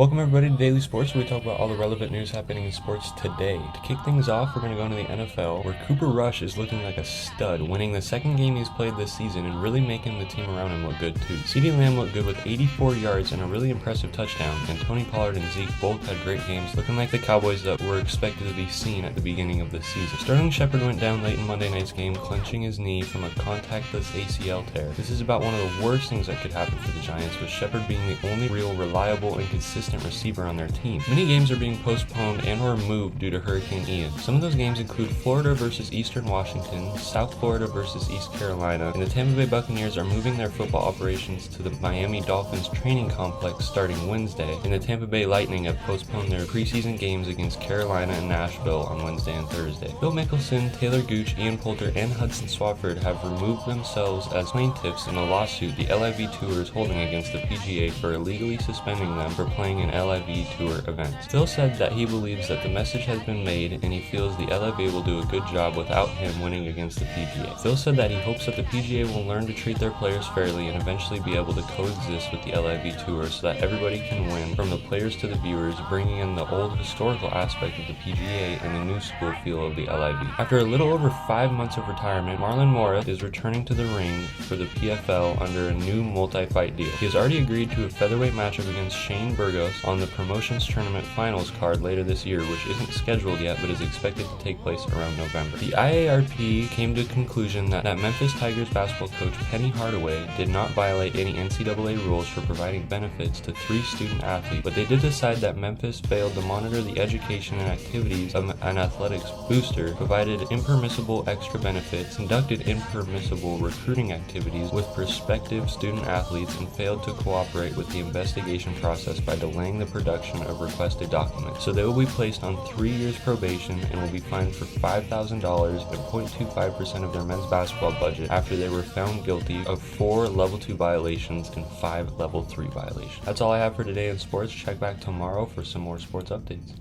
Welcome everybody to Daily Sports, where we talk about all the relevant news happening in sports today. To kick things off, we're going to go into the NFL, where Cooper Rush is looking like a stud, winning the second game he's played this season and really making the team around him look good too. Ceedee looked good with 84 yards and a really impressive touchdown, and Tony Pollard and Zeke both had great games, looking like the Cowboys that were expected to be seen at the beginning of the season. Sterling Shepard went down late in Monday night's game, clenching his knee from a contactless ACL tear. This is about one of the worst things that could happen for the Giants, with Shepard being the only real reliable and consistent receiver on their team. Many games are being postponed and or moved due to Hurricane Ian. Some of those games include Florida versus Eastern Washington, South Florida versus East Carolina, and the Tampa Bay Buccaneers are moving their football operations to the Miami Dolphins training complex starting Wednesday, and the Tampa Bay Lightning have postponed their preseason games against Carolina and Nashville on Wednesday and Thursday. Phil Mickelson, Taylor Gooch, Ian Poulter, and Hudson Swafford have removed themselves as plaintiffs in a lawsuit the LIV Tour is holding against the PGA for illegally suspending them for playing in LIV Tour events. Phil said that he believes that the message has been made and he feels the LIV will do a good job without him winning against the PGA. Phil said that he hopes that the PGA will learn to treat their players fairly and eventually be able to coexist with the LIV Tour so that everybody can win, from the players to the viewers, bringing in the old historical aspect of the PGA and the new school feel of the LIV. After a little over 5 months of retirement, Marlon Morath is returning to the ring for the PFL under a new multi-fight deal. He has already agreed to a featherweight matchup against Shane Burgos on the Promotions Tournament Finals card later this year, which isn't scheduled yet but is expected to take place around November. The IARP came to the conclusion that Memphis Tigers basketball coach Penny Hardaway did not violate any NCAA rules for providing benefits to 3 student athletes, but they did decide that Memphis failed to monitor the education and activities of an athletics booster, provided impermissible extra benefits, conducted impermissible recruiting activities with prospective student athletes, and failed to cooperate with the investigation process by delaying the production of requested documents. So they will be placed on 3 years probation and will be fined for $5,000 and 0.25% of their men's basketball budget after they were found guilty of 4 level 2 violations and 5 level 3 violations. That's all I have for today in sports. Check back tomorrow for some more sports updates.